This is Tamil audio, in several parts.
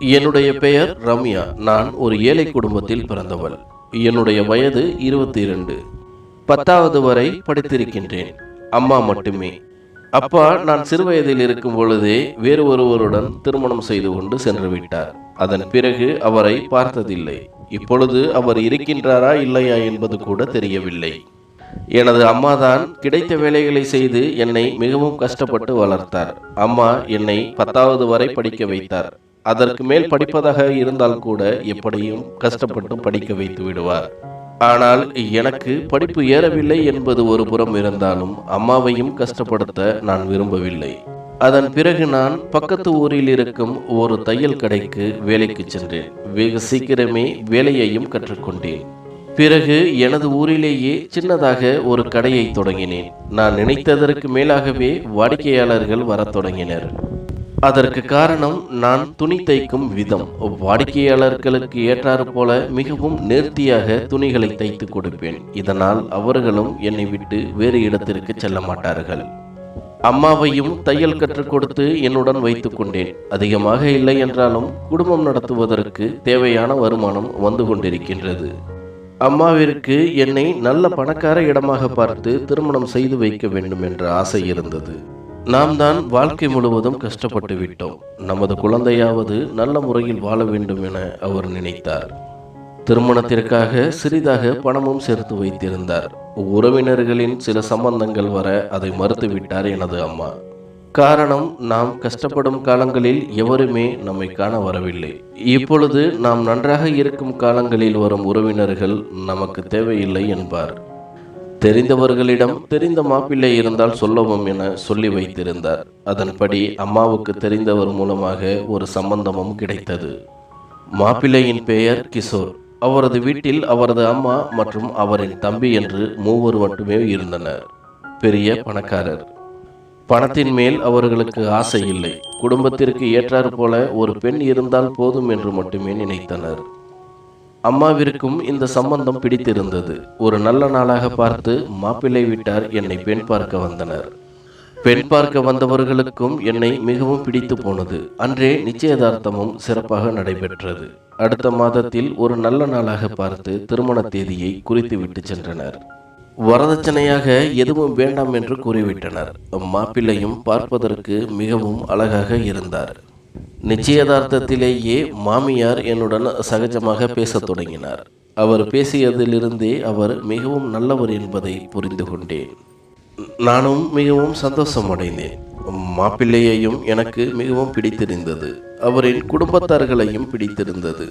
என்னுடைய பெயர் ரம்யா. நான் ஒரு ஏழை குடும்பத்தில் பிறந்தவள். என்னுடைய வயது 22. 10வது வரை படித்திருக்கின்றேன். அம்மா மட்டுமே. அப்பா நான் சிறுவயதில் இருக்கும் பொழுதே வேறு ஒருவருடன் திருமணம் செய்து கொண்டு சென்று விட்டார். அதன் பிறகு அவரை பார்த்ததில்லை. இப்பொழுது அவர் இருக்கின்றாரா இல்லையா என்பது கூட தெரியவில்லை. எனது அம்மாதான் கிடைத்த வேலைகளை செய்து என்னை மிகவும் கஷ்டப்பட்டு வளர்த்தார். அம்மா என்னை 10வது வரை படிக்க வைத்தார். அதற்கு மேல் படிப்பதாக இருந்தால் கூட எப்படியும் கஷ்டப்பட்டு படிக்க வைத்து விடுவார். ஆனால் எனக்கு படிப்பு ஏறவில்லை என்பது ஒரு புறம் இருந்தாலும் அம்மாவையும் கஷ்டப்படுத்த நான் விரும்பவில்லை. அதன் பிறகு நான் பக்கத்து ஊரில் இருக்கும் ஒரு தையல் கடைக்கு வேலைக்கு சென்றேன். வெகு சீக்கிரமே வேலையையும் கற்றுக்கொண்டேன். பிறகு எனது ஊரிலேயே சின்னதாக ஒரு கடையை தொடங்கினேன். நான் நினைத்ததற்கு மேலாகவே வாடிக்கையாளர்கள் வரத் தொடங்கினர். அதற்கு காரணம் நான் துணி தைக்கும் விதம். வாடிக்கையாளர்களுக்கு ஏற்றாறு போல மிகவும் நேர்த்தியாக துணிகளை தைத்து கொடுப்பேன். இதனால் அவர்களும் என்னை விட்டு வேறு இடத்திற்கு செல்ல மாட்டார்கள். அம்மாவையும் தையல் கற்றுக் கொடுத்து என்னுடன் வைத்துக் கொண்டேன். அதிகமாக இல்லை என்றாலும் குடும்பம் நடத்துவதற்கு தேவையான வருமானம் வந்து கொண்டிருக்கின்றது. அம்மாவிற்கு என்னை நல்ல பணக்கார இடமாக பார்த்து திருமணம் செய்து வைக்க வேண்டும் என்ற ஆசை இருந்தது. நாம் தான் வாழ்க்கை முழுவதும் கஷ்டப்பட்டு விட்டோம். நமது குழந்தையாவது நல்ல முறையில் வாழ வேண்டும் என அவர் நினைத்தார். திருமணத்திற்காக சிறிதாக பணமும் சேர்த்து வைத்திருந்தார். உறவினர்களின் சில சம்பந்தங்கள் வர அதை மறுத்துவிட்டார் எனது அம்மா. காரணம், நாம் கஷ்டப்படும் காலங்களில் எவருமே நம்மை காண வரவில்லை. இப்பொழுது நாம் நன்றாக இருக்கும் காலங்களில் வரும் உறவினர்கள் நமக்கு தேவையில்லை என்பார். தெரிந்தவர்களிடம் தெரிந்த மாப்பிள்ளை இருந்தால் சொல்லவும் என சொல்லி வைத்திருந்தார். அதன்படி அம்மாவுக்கு தெரிந்தவர் மூலமாக ஒரு சம்பந்தமும் கிடைத்தது. மாப்பிள்ளையின் பெயர் கிஷோர். அவரது வீட்டில் அவரது அம்மா மற்றும் அவரின் தம்பி என்று மூவர் மட்டுமே இருந்தனர். பெரிய பணக்காரர். பணத்தின் மேல் அவர்களுக்கு ஆசை இல்லை. குடும்பத்திற்கு ஏற்றாறு போல ஒரு பெண் இருந்தால் போதும் என்று மட்டுமே நினைத்தனர். அம்மாவிற்கும் இந்த சம்பந்தம் பிடித்திருந்தது. ஒரு நல்ல நாளாக பார்த்து மாப்பிள்ளை வீட்டார் என்னை பெண் பார்க்க வந்தனர். பெண் பார்க்க வந்தவர்களுக்கும் என்னை மிகவும் பிடித்து போனது. அன்றே நிச்சயதார்த்தமும் சிறப்பாக நடைபெற்றது. அடுத்த மாதத்தில் ஒரு நல்ல நாளாக பார்த்து திருமண தேதியை குறித்து விட்டு சென்றனர். வரதட்சணையாக எதுவும் வேண்டாம் என்று கூறிவிட்டனர். மாப்பிள்ளையும் பார்ப்பதற்கு மிகவும் அழகாக இருந்தார். நிச்சயதார்த்தத்திலேயே மாமியார் என்னுடன் சகஜமாக பேசத் தொடங்கினார். அவர் பேசியதிலிருந்தே அவர் மிகவும் நல்லவர் என்பதை புரிந்து கொண்டேன். நானும் மிகவும் சந்தோஷம் அடைந்தேன். மாப்பிள்ளையையும் எனக்கு மிகவும் பிடித்திருந்தது. அவரின் குடும்பத்தார்களையும் பிடித்திருந்தது.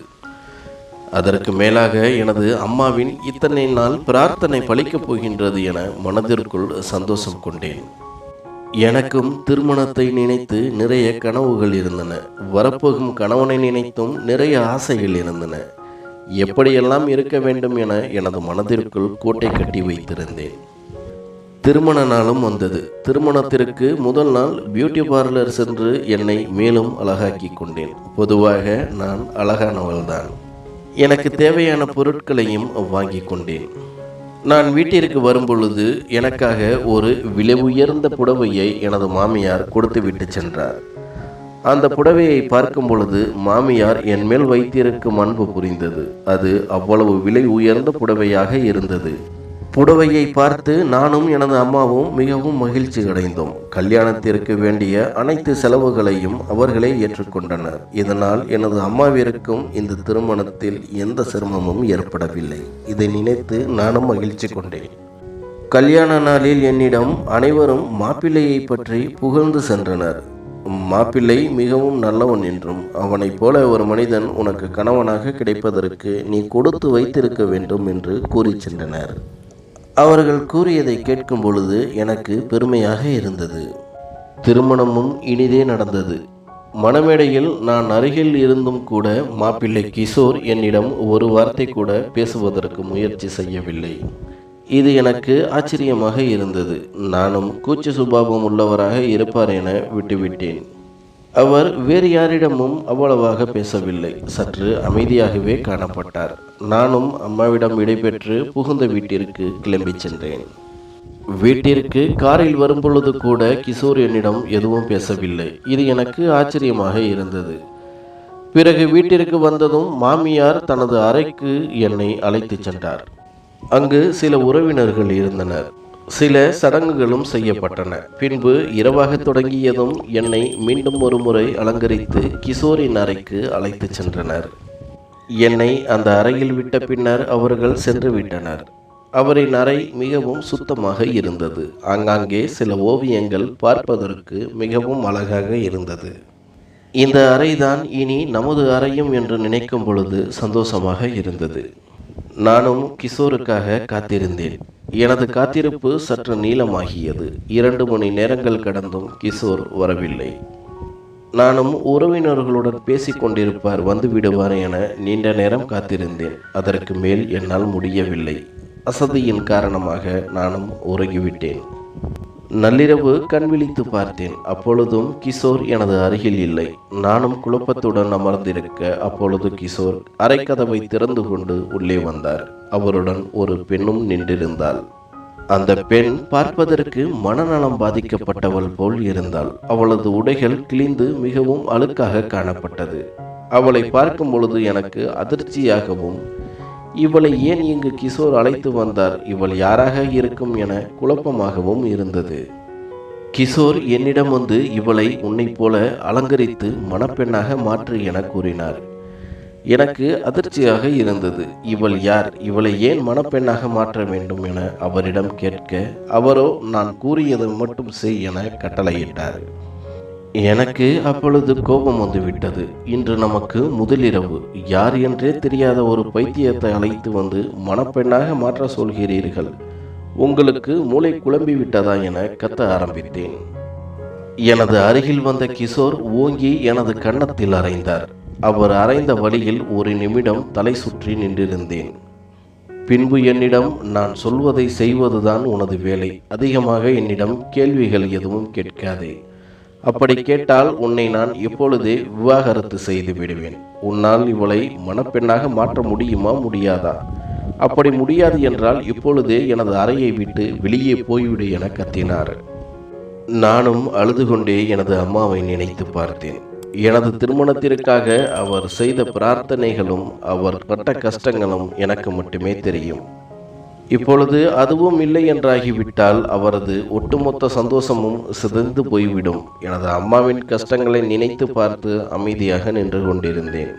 அதற்கு மேலாக எனது அம்மாவின் இத்தனை நாள் பிரார்த்தனை பலிக்கப் போகின்றது என மனதிற்குள் சந்தோஷம் கொண்டேன். எனக்கும் திருமணத்தை நினைத்து நிறைய கனவுகள் இருந்தன. வரப்போகும் கணவனை நினைத்தும் நிறைய ஆசைகள் இருந்தன. எப்படியெல்லாம் இருக்க வேண்டும் என எனது மனதிற்குள் கோட்டை கட்டி வைத்திருந்தேன். திருமண நாளும் வந்தது. திருமணத்திற்கு முதல் நாள் பியூட்டி பார்லர் சென்று என்னை மேலும் அழகாக்கி கொண்டேன். பொதுவாக நான் அழகானவள்தான். எனக்கு தேவையான பொருட்களையும் வாங்கி கொண்டேன். நான் வீட்டிற்கு வரும்பொழுது எனக்காக ஒரு விலை உயர்ந்த புடவையை எனது மாமியார் கொடுத்து விட்டு சென்றார். அந்த புடவையை பார்க்கும் பொழுது மாமியார் என் மேல் வைத்திருக்கும் அன்பு புரிந்தது. அது அவ்வளவு விலை உயர்ந்த புடவையாக இருந்தது. புடவையை பார்த்து நானும் எனது அம்மாவும் மிகவும் மகிழ்ச்சி அடைந்தோம். கல்யாணத்திற்கு வேண்டிய அனைத்து செலவுகளையும் அவர்களே ஏற்றுக்கொண்டனர். இதனால் எனது அம்மாவிற்கும் இந்த திருமணத்தில் எந்த சிரமமும் ஏற்படவில்லை. இதை நினைத்து நானும் மகிழ்ச்சி கொண்டேன். கல்யாண நாளில் என்னிடம் அனைவரும் மாப்பிள்ளையை பற்றி புகழ்ந்து சென்றனர். மாப்பிள்ளை மிகவும் நல்லவன் என்றும் அவனைப் போல ஒரு மனிதன் உனக்கு கணவனாக கிடைப்பதற்கு நீ கொடுத்து வைத்திருக்க வேண்டும் என்று கூறி சென்றனர். அவர்கள் கூறியதை கேட்கும் பொழுது எனக்கு பெருமையாக இருந்தது. திருமணமும் இனிதே நடந்தது. மணமேடையில் நான் அருகில் இருந்தும் கூட மாப்பிள்ளை கிஷோர் என்னிடம் ஒரு வார்த்தை கூட பேசுவதற்கு முயற்சி செய்யவில்லை. இது எனக்கு ஆச்சரியமாக இருந்தது. நானும் கூச்ச சுபாவம் உள்ளவராக இருப்பார் என விட்டுவிட்டேன். அவர் வேறு யாரிடமும் அவ்வளவாக பேசவில்லை. சற்று அமைதியாகவே காணப்பட்டார். நானும் அம்மாவிடம் விடைபெற்று புகுந்த வீட்டிற்கு கிளம்பி சென்றேன். வீட்டிற்கு காரில் வரும்பொழுது கூட கிஷோர் என்னிடம் எதுவும் பேசவில்லை. இது எனக்கு ஆச்சரியமாக இருந்தது. பிறகு வீட்டிற்கு வந்ததும் மாமியார் தனது அறைக்கு என்னை அழைத்துச் சென்றார். அங்கு சில உறவினர்கள் இருந்தனர். சில சடங்குகளும் செய்யப்பட்டன. பின்பு இரவாக தொடங்கியதும் என்னை மீண்டும் ஒரு முறை அலங்கரித்து கிஷோரின் அறைக்கு அழைத்துச் சென்றனர். என்னை அந்த அறையில் விட்ட பின்னர் அவர்கள் சென்று விட்டனர். அவரின் அறை மிகவும் சுத்தமாக இருந்தது. ஆங்காங்கே சில ஓவியங்கள் பார்ப்பதற்கு மிகவும் அழகாக இருந்தது. இந்த அறைதான் இனி நமது அறையும் என்று நினைக்கும் பொழுது சந்தோஷமாக இருந்தது. நானும் கிஷோருக்காக காத்திருந்தேன். எனது காத்திருப்பு சற்று நீளமாகியது. 2 மணி நேரங்கள் கடந்தும் கிஷோர் வரவில்லை. நானும் உறவினர்களுடன் பேசிக் கொண்டிருப்பார், வந்து விடுவார் என நீண்ட நேரம் காத்திருந்தேன். அதற்கு மேல் என்னால் முடியவில்லை. அசதியின் காரணமாக நானும் உறங்கிவிட்டேன். நள்ளிரவு கண் விழித்து பார்த்தேன். அப்பொழுதும் கிஷோர் எனது அருகில் இல்லை. நானும் குழப்பத்துடன் அமர்ந்திருக்க அப்பொழுது கிஷோர் அறைக்கதவை திறந்து கொண்டு உள்ளே வந்தார். அவருடன் ஒரு பெண்ணும் நின்றிருந்தாள். அந்த பெண் பார்ப்பதற்கு மனநலம் பாதிக்கப்பட்டவள் போல் இருந்தாள். அவளது உடைகள் கிழிந்து மிகவும் அழுக்காக காணப்பட்டது. அவளை பார்க்கும் பொழுது எனக்கு அதிர்ச்சியாகவும், இவளை ஏன் இங்கு கிஷோர் அழைத்து வந்தார், இவள் யாராக இருக்கும் என குழப்பமாகவும் இருந்தது. கிஷோர் என்னிடம் வந்து இவளை உன்னைப் போல அலங்கரித்து மணப்பெண்ணாக மாற்று என கூறினார். எனக்கு அதிர்ச்சியாக இருந்தது. இவள் யார், இவளை ஏன் மணப்பெண்ணாக மாற்ற வேண்டும் என அவரிடம் கேட்க, அவரோ நான் கூறியதை மட்டும் செய் என கட்டளையிட்டார். எனக்கு அப்பொழுது கோபம் வந்துவிட்டது. இன்று நமக்கு முதலிரவு. யார் என்றே தெரியாத ஒரு பைத்தியத்தை அழைத்து வந்து மணப்பெண்ணாக மாற்ற சொல்கிறீர்கள். உங்களுக்கு மூளை குழம்பி விட்டதா என கத்த ஆரம்பித்தேன். எனது அருகில் வந்த கிஷோர் ஓங்கி எனது கன்னத்தில் அறைந்தார். அவர் அறைந்த வழியில் ஒரு நிமிடம் தலை சுற்றி நின்றிருந்தேன். பின்பு என்னிடம், நான் சொல்வதை செய்வதுதான் உனது வேலை. அதிகமாக என்னிடம் கேள்விகள் எதுவும் கேட்காதே. அப்படி கேட்டால் உன்னை நான் எப்பொழுதே விவாகரத்து செய்து விடுவேன். உன்னால் இவளை மணப்பெண்ணாக மாற்ற முடியுமா, முடியாதா? அப்படி முடியாது என்றால் இப்பொழுதே எனது அறையை விட்டு வெளியே போய்விடு என கத்தினார். நானும் அழுது கொண்டே எனது அம்மாவை நினைத்து பார்த்தேன். எனது திருமணத்திற்காக அவர் செய்த பிரார்த்தனைகளும் அவர் பட்ட கஷ்டங்களும் எனக்கு மட்டுமே தெரியும். இப்பொழுது அதுவும் இல்லை என்றாகிவிட்டால் அவரது ஒட்டுமொத்த சந்தோஷமும் சிதைந்து போய்விடும். எனது அம்மாவின் கஷ்டங்களை நினைத்து பார்த்து அமைதியாக நின்று கொண்டிருந்தேன்.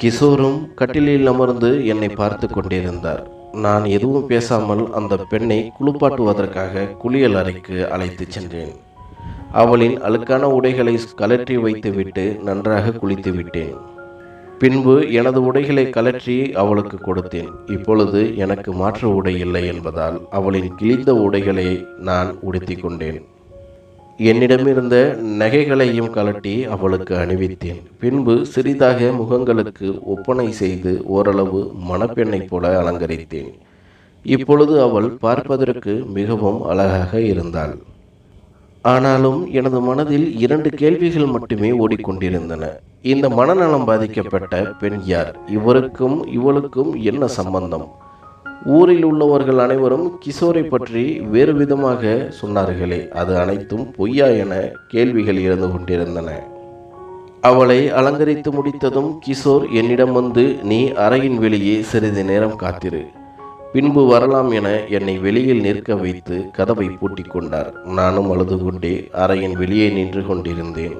கிஷோரும் கட்டிலில் அமர்ந்து என்னை பார்த்து கொண்டிருந்தார். நான் எதுவும் பேசாமல் அந்த பெண்ணை குளிப்பாட்டுவதற்காக குளியல் அறைக்கு அழைத்து சென்றேன். அவளின் அழுக்கான உடைகளை கலற்றி வைத்துவிட்டு நன்றாக குளித்து விட்டேன். பின்பு எனது உடைகளை கலற்றி அவளுக்கு கொடுத்தேன். இப்பொழுது எனக்கு மாற்று உடை இல்லை என்பதால் அவளின் கிழிந்த உடைகளை நான் உடுத்தி கொண்டேன். என்னிடமிருந்த நகைகளையும் கலட்டி அவளுக்கு அணிவித்தேன். பின்பு சிறிதாக முகங்களுக்கு ஒப்பனை செய்து ஓரளவு மணப்பெண்ணை போல அலங்கரித்தேன். இப்பொழுது அவள் பார்ப்பதற்கு மிகவும் அழகாக இருந்தாள். ஆனாலும் எனது மனதில் 2 கேள்விகள் மட்டுமே ஓடிக்கொண்டிருந்தன. இந்த மனநலம் பாதிக்கப்பட்ட பெண் யார்? இவருக்கும் இவளுக்கும் என்ன சம்பந்தம்? ஊரில் உள்ளவர்கள் அனைவரும் கிஷோரை பற்றி வேறு விதமாக சொன்னார்களே, அது அனைத்தும் பொய்யா என கேள்விகள் இருந்து கொண்டிருந்தன. அவளை அலங்கரித்து முடித்ததும் கிஷோர் என்னிடம் வந்து, நீ அறையின் வெளியே சிறிது நேரம் காத்திரு, பின்பு வரலாம் என என்னை வெளியில் நிற்க வைத்து கதவை பூட்டிக் கொண்டார். நானும் அழுது கொண்டே அறையின் வெளியே நின்று கொண்டிருந்தேன்.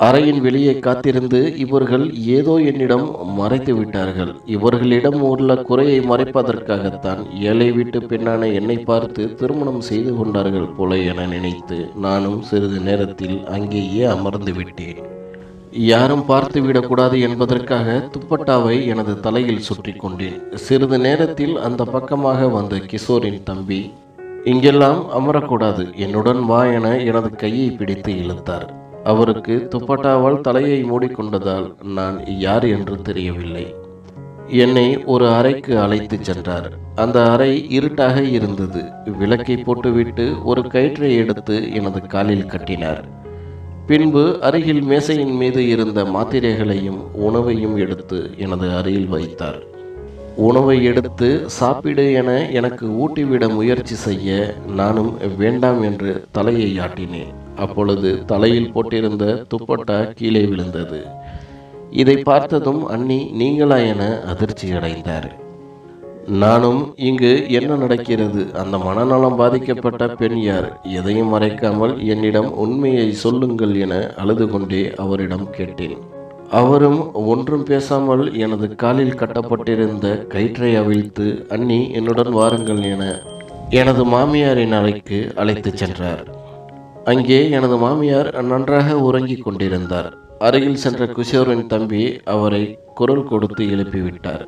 அறையின் வெளியே காத்திருந்து இவர்கள் ஏதோ என்னிடம் மறைத்து விட்டார்கள். இவர்களிடம் உள்ள குறையை மறைப்பதற்காகத்தான் ஏழை வீட்டு பெண்ணான என்னை பார்த்து திருமணம் செய்து கொண்டார்கள் போல என நினைத்து நானும் சிறிது நேரத்தில் அங்கேயே அமர்ந்து விட்டேன். யாரும் பார்த்து விடக்கூடாது என்பதற்காக துப்பட்டாவை எனது தலையில் சுற்றி கொண்டேன். சிறிது நேரத்தில் அந்த பக்கமாக வந்த கிஷோரின் தம்பி, இங்கெல்லாம் அமரக்கூடாது, என்னுடன் வா என எனது கையை பிடித்து இழுத்தார். அவருக்கு துப்பட்டாவால் தலையை மூடிக்கொண்டதால் நான் யார் என்று தெரியவில்லை. என்னை ஒரு அறைக்கு அழைத்து சென்றார். அந்த அறை இருட்டாக இருந்தது. விளக்கை போட்டுவிட்டு ஒரு கயிற்றை எடுத்து எனது காலில் கட்டினார். பின்பு அருகில் மேசையின் மீது இருந்த மாத்திரைகளையும் உணவையும் எடுத்து எனது அருகில் வைத்தார். உணவை எடுத்து சாப்பிடு என எனக்கு ஊட்டிவிட முயற்சி செய்ய நானும் வேண்டாம் என்று தலையை ஆட்டினேன். அப்பொழுது தலையில் போட்டிருந்த துப்பட்டா கீழே விழுந்தது. இதை பார்த்ததும் அண்ணி நீங்களா என அதிர்ச்சி அடைந்தார். நானும் இங்கு என்ன நடக்கிறது, அந்த மனநலம் பாதிக்கப்பட்ட பெண் யார், எதையும் மறைக்காமல் என்னிடம் உண்மையை சொல்லுங்கள் என அழுது கொண்டே அவரிடம் கேட்டேன். அவரும் ஒன்றும் பேசாமல் எனது காலில் கட்டப்பட்டிருந்த கயிற்றை அவிழ்த்து, அண்ணி என்னுடன் வாருங்கள் என எனது மாமியாரின் அறைக்கு அழைத்துச் சென்றார். அங்கே எனது மாமியார் நன்றாக உறங்கிக் கொண்டிருந்தார். அருகில் சென்ற கிஷோரின் தம்பி அவரை குரல் கொடுத்து எழுப்பிவிட்டார்.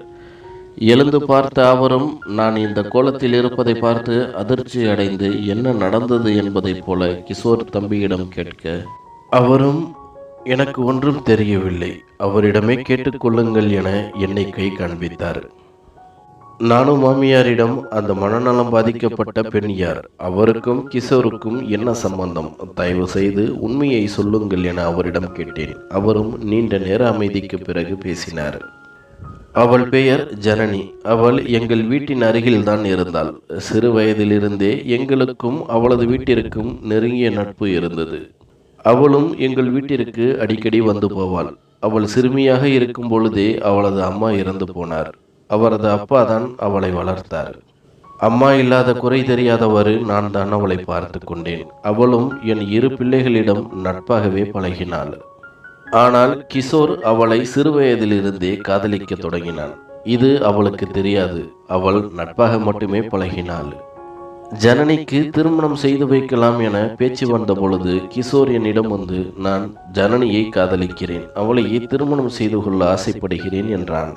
எழுந்து பார்த்த அவரும் நான் இந்த கோலத்தில் இருப்பதை பார்த்து அதிர்ச்சி அடைந்து என்ன நடந்தது என்பதைப் போல கிஷோர் தம்பியிடம் கேட்க, அவரும் எனக்கு ஒன்றும் தெரியவில்லை, அவரிடமே கேட்டுக்கொள்ளுங்கள் என என்னை கை காண்பித்தார். நானும் மாமியாரிடம் அந்த மனநலம் பாதிக்கப்பட்ட பெண் யார், அவருக்கும் கிஷோருக்கும் என்ன சம்பந்தம், தயவு செய்து உண்மையை சொல்லுங்கள் என அவரிடம் கேட்டேன். அவரும் நீண்ட நேர அமைதிக்கு பிறகு பேசினார். அவள் பெயர் ஜனனி. அவள் எங்கள் வீட்டின் அருகில்தான் இருந்தாள். சிறு வயதிலிருந்தே எங்களுக்கும் அவளது வீட்டிற்கும் நெருங்கிய நட்பு இருந்தது. அவளும் எங்கள் வீட்டிற்கு அடிக்கடி வந்து போவாள். அவள் சிறுமியாக இருக்கும் பொழுதே அவளது அம்மா இறந்து போனார். அவரது அப்பா தான் அவளை வளர்த்தார். அம்மா இல்லாத குறை தெரியாதவாறு நான் தான் அவளை பார்த்து கொண்டேன். அவளும் என் 2 பிள்ளைகளிடம் நட்பாகவே பழகினாள். ஆனால் கிஷோர் அவளை சிறுவயதிலிருந்தே காதலிக்க தொடங்கினான். இது அவளுக்கு தெரியாது. அவள் நட்பாக மட்டுமே பழகினாள். ஜனனிக்கு திருமணம் செய்து வைக்கலாம் என பேச்சு வந்த பொழுது கிஷோர் என்னிடம் வந்து, நான் ஜனனியை காதலிக்கிறேன், அவளையே திருமணம் செய்து கொள்ள ஆசைப்படுகிறேன் என்றான்.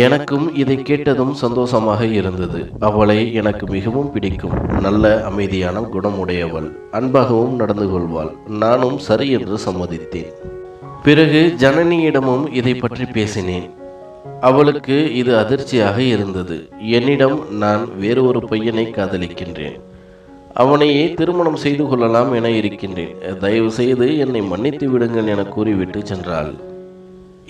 எனக்கும் இதை கேட்டதும் சந்தோஷமாக இருந்தது. அவளை எனக்கு மிகவும் பிடிக்கும். நல்ல அமைதியான குணமுடையவள், அன்பாகவும் நடந்து கொள்வாள். நானும் சரி என்று சம்மதித்தேன். பிறகு ஜனனியிடமும் இதை பற்றி பேசினேன். அவளுக்கு இது அதிர்ச்சியாக இருந்தது. என்னிடம் நான் வேறு ஒரு பையனை காதலிக்கின்றேன், அவனையே திருமணம் செய்து கொள்ளலாம் என இருக்கின்றேன், தயவு செய்து என்னை மன்னித்து விடுங்கள் என கூறிவிட்டு சென்றாள்.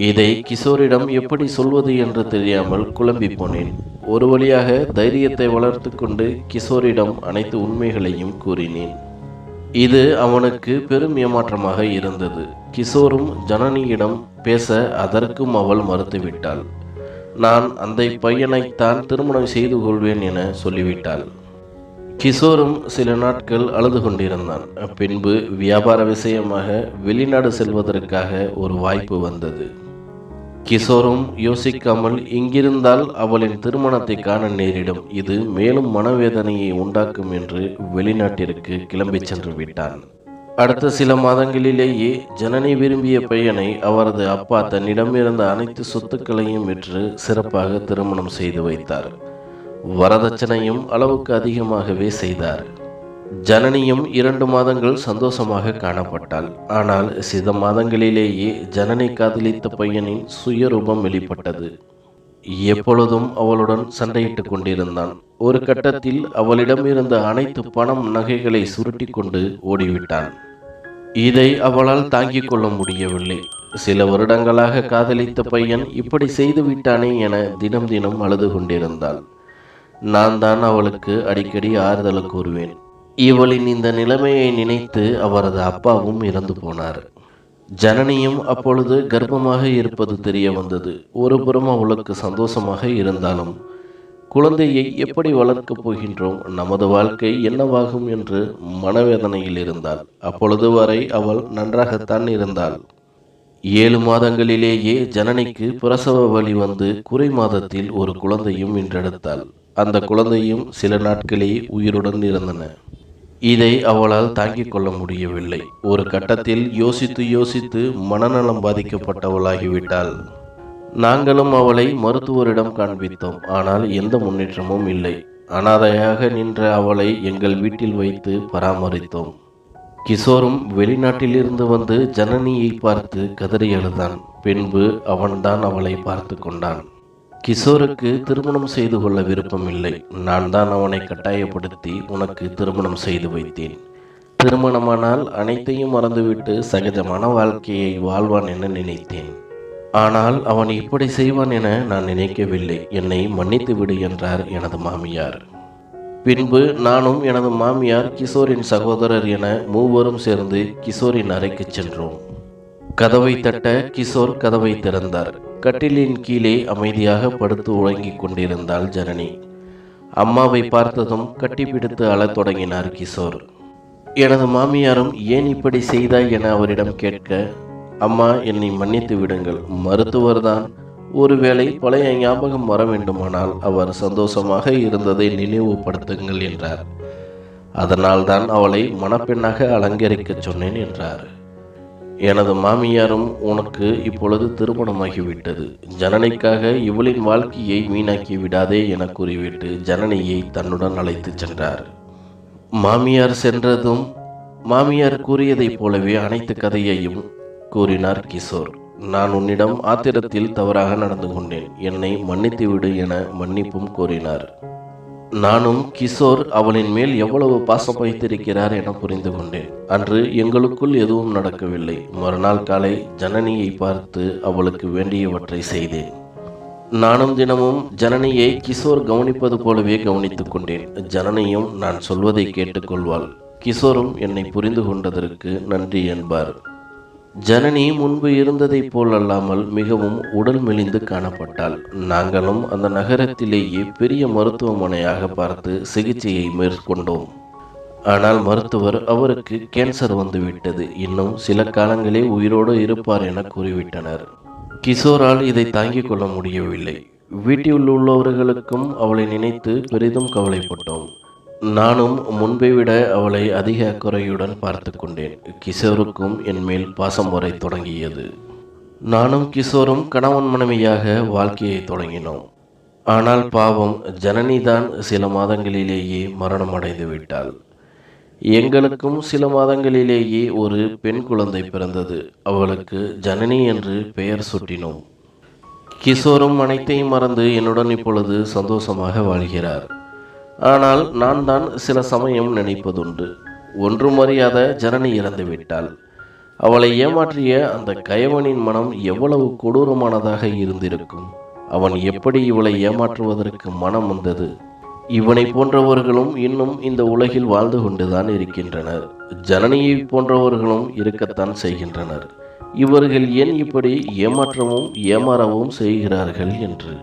இதை கிஷோரிடம் எப்படி சொல்வது என்று தெரியாமல் குழம்பி போனேன். ஒரு வழியாக தைரியத்தை வளர்த்து கொண்டு கிஷோரிடம் அனைத்து உண்மைகளையும் கூறினேன். இது அவனுக்கு பெரும் ஏமாற்றமாக இருந்தது. கிஷோரும் ஜனனியிடம் பேச அதற்கும் அவள் மறுத்துவிட்டாள். நான் அந்த பையனைத்தான் திருமணம் செய்து கொள்வேன் என சொல்லிவிட்டாள். கிஷோரும் சில நாட்கள் அழுது கொண்டிருந்தான். பின்பு வியாபார விஷயமாக வெளிநாடு செல்வதற்காக ஒரு வாய்ப்பு வந்தது. கிஷோரும் யோசிக்காமல், இங்கிருந்தால் அவளின் திருமணத்தை காண நேரிடும், இது மேலும் மனவேதனையை உண்டாக்கும் என்று வெளிநாட்டிற்கு கிளம்பி சென்று விட்டான். அடுத்த சில மாதங்களிலேயே ஜனனி விரும்பிய பையனை அவரது அப்பா தன்னிடமிருந்த அனைத்து சொத்துக்களையும் விற்று சிறப்பாக திருமணம் செய்து வைத்தார். வரதட்சணையும் அளவுக்கு அதிகமாகவே செய்தார். ஜனனியும் 2 மாதங்கள் சந்தோஷமாக காணப்பட்டாள். ஆனால் சில மாதங்களிலேயே ஜனனி காதலித்த பையனின் சுயரூபம் வெளிப்பட்டது. எப்பொழுதும் அவளுடன் சண்டையிட்டு கொண்டிருந்தான். ஒரு கட்டத்தில் அவளிடம் இருந்த அனைத்து பணம் நகைகளை சுருட்டி கொண்டு ஓடிவிட்டான். இதை அவளால் தாங்கிக் கொள்ள முடியவில்லை. சில வருடங்களாக காதலித்த பையன் இப்படி செய்து விட்டானே என தினம் தினம் அழுது கொண்டிருந்தாள். நான் தான் அவளுக்கு அடிக்கடி ஆறுதல் கூறுவேன். இவளின் இந்த நிலைமையை நினைத்து அவரது அப்பாவும் இறந்து போனார். ஜனனியும் அப்பொழுது கர்ப்பமாக இருப்பது தெரிய வந்தது. ஒரு புறம் அவளுக்கு சந்தோஷமாக இருந்தாலும், குழந்தையை எப்படி வளர்க்கப் போகின்றோம், நமது வாழ்க்கை என்னவாகும் என்று மனவேதனையில் இருந்தாள். அப்பொழுது வரை அவள் நன்றாகத்தான் இருந்தாள். 7 மாதங்களிலேயே ஜனனிக்கு பிரசவ வலி வந்து குறை மாதத்தில் ஒரு குழந்தையும் வென்றெடுத்தாள். அந்த குழந்தையும் சில நாட்களே உயிருடன் இருந்தன. இதை அவளால் தாங்கிக் கொள்ள முடியவில்லை. ஒரு கட்டத்தில் யோசித்து யோசித்து மனநலம் பாதிக்கப்பட்டவளாகிவிட்டாள். நாங்களும் அவளை மருத்துவரிடம் காண்பித்தோம். ஆனால் எந்த முன்னேற்றமும் இல்லை. அனாதையாக நின்ற அவளை எங்கள் வீட்டில் வைத்து பராமரித்தோம். கிஷோரும் வெளிநாட்டிலிருந்து வந்து ஜனனியை பார்த்து கதறி அழுதான். பின்பு அவன்தான் அவளை பார்த்து கொண்டான். கிஷோருக்கு திருமணம் செய்து கொள்ள விருப்பம் இல்லை. நான் தான் அவனை கட்டாயப்படுத்தி உனக்கு திருமணம் செய்து வைத்தேன். திருமணமானால் அனைத்தையும் மறந்துவிட்டு சகஜமான வாழ்க்கையை வாழ்வான் என நினைத்தேன். ஆனால் அவன் இப்படி செய்வான் என நான் நினைக்கவில்லை. என்னை மன்னித்து விடு என்றார் எனது மாமியார். பின்பு நானும் எனது மாமியார், கிஷோரின் சகோதரர் என மூவரும் சேர்ந்து கிஷோரின் அறைக்கு சென்றோம். கதவை தட்ட கிஷோர் கதவை திறந்தார். கட்டிலின் கீழே அமைதியாக படுத்து உறங்கிக் கொண்டிருந்தாள் ஜனனி. அம்மாவை பார்த்ததும் கட்டிப்பிடித்து அழத் தொடங்கினார் கிஷோர். எனது மாமியாரும் ஏன் இப்படி செய்தாய் என அவரிடம் கேட்க, அம்மா என்னை மன்னித்து விடுங்கள், மருத்துவர்தான், ஒருவேளை பழைய ஞாபகம் வர வேண்டுமானால் அவர் சந்தோஷமாக இருந்ததை நினைவுபடுத்துங்கள் என்றார். அதனால்தான் அவளை மணப்பெண்ணாக அலங்கரிக்கச் சொன்னேன் என்றார். எனது மாமியாரும் உனக்கு இப்பொழுது திருமணமாகிவிட்டது, ஜனனிக்காக இவளின் வாழ்க்கையை வீணாக்கி விடாதே என கூறிவிட்டு ஜனனியை தன்னுடன் அழைத்து சென்றார். மாமியார் சென்றதும் மாமியார் கூறியதைப் போலவே அனைத்து கதையையும் கூறினார் கிஷோர். நான் உன்னிடம் ஆத்திரத்தில் தவறாக நடந்து கொண்டேன், என்னை மன்னித்து விடு என மன்னிப்பும் கோரினார். நானும் கிஷோர் அவளின் மேல் எவ்வளவு பாசம் வைத்திருக்கிறார் என புரிந்து கொண்டேன். அன்று எங்களுக்குள் எதுவும் நடக்கவில்லை. மறுநாள் காலை ஜனனியை பார்த்து அவளுக்கு வேண்டியவற்றை செய்தேன். நானும் தினமும் ஜனனியை கிஷோர் கவனிப்பது போலவே கவனித்துக் கொண்டேன். ஜனனியும் நான் சொல்வதை கேட்டுக்கொள்வாள். கிஷோரும் என்னை புரிந்து கொண்டதற்கு நன்றி என்பார். ஜனனி முன்பு இருந்ததைப் போல் அல்லாமல் மிகவும் உடல் மெலிந்து காணப்பட்டாள். நாங்களும் அந்த நகரத்திலேயே பெரிய மருத்துவமனையாக பார்த்து சிகிச்சையை மேற்கொண்டோம். ஆனால் மருத்துவர் அவருக்கு கேன்சர் வந்துவிட்டது, இன்னும் சில காலங்களே உயிரோடு இருப்பார் என கூறிவிட்டனர். கிஷோரால் இதை தாங்கிக் கொள்ள முடியவில்லை. வீட்டில் உள்ளவர்களுக்கும் அவளை நினைத்து பெரிதும் கவலைப்பட்டோம். நானும் முன்பை விட அவளை அதிக அக்கறையுடன் பார்த்து கொண்டேன். கிஷோருக்கும் என் மேல் பாசம் வரை தொடங்கியது. நானும் கிஷோரும் கணவன் மனைவியாக வாழ்க்கையை தொடங்கினோம். ஆனால் பாவம் ஜனனிதான் சில மாதங்களிலேயே மரணம் அடைந்து விட்டாள். எங்களுக்கும் சில மாதங்களிலேயே ஒரு பெண் குழந்தை பிறந்தது. அவளுக்கு ஜனனி என்று பெயர் சூட்டினோம். கிஷோரும் அனைத்தையும் மறந்து என்னுடன் இப்பொழுது சந்தோஷமாக வாழ்கிறார். ஆனால் நான் தான் சில சமயம் நினைப்பதுண்டு, ஒன்றும் அறியாத ஜனனி இறந்து விட்டாள். அவளை ஏமாற்றிய அந்த கயவனின் மனம் எவ்வளவு கொடூரமானதாக இருந்திருக்கும். அவன் எப்படி இவளை ஏமாற்றுவதற்கு மனம் வந்தது? இவனை போன்றவர்களும் இன்னும் இந்த உலகில் வாழ்ந்து கொண்டுதான் இருக்கின்றனர். ஜனனியை போன்றவர்களும் இருக்கத்தான் செய்கின்றனர். இவர்கள் ஏன் இப்படி ஏமாற்றவும் ஏமாறவும் செய்கிறார்கள் என்று